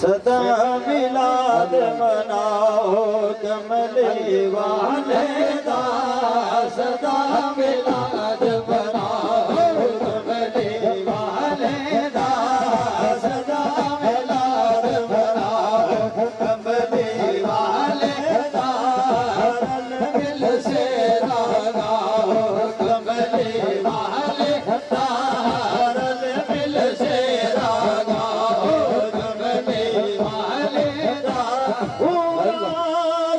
सदा मिलाद मनाओ कमली वाले दा, सदा मिलाद मनाओ कमली वाले दा, सदा मिलाद मनाओ कमली वाले दा, रल मिल से लगाओ कमली वाले दा, रल मिल से लगाओ कमली वाले दा,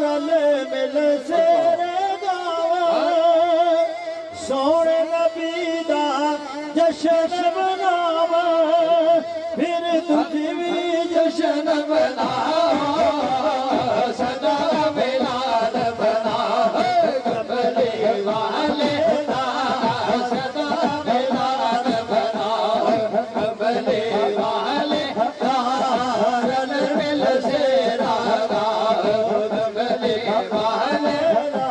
रल मिल से सोने नबी दा जशन मनावा, फिर तुझी भी जशन मनाओ, सदा मिलाद मनाओ कमली वाले दा, सदा मिलाद मनाओ कमली वाले दा, रल मिल से लगाओ कमली वाले दा,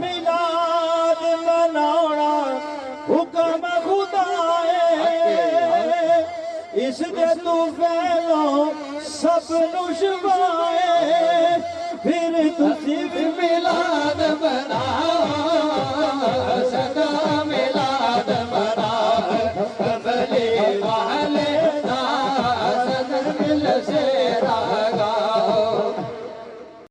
मिलाद मनाओ हुक्म खुदा है, इस दे तू फैलो सब नुशवाए, फिर तुसी भी मिलाद मनाओ।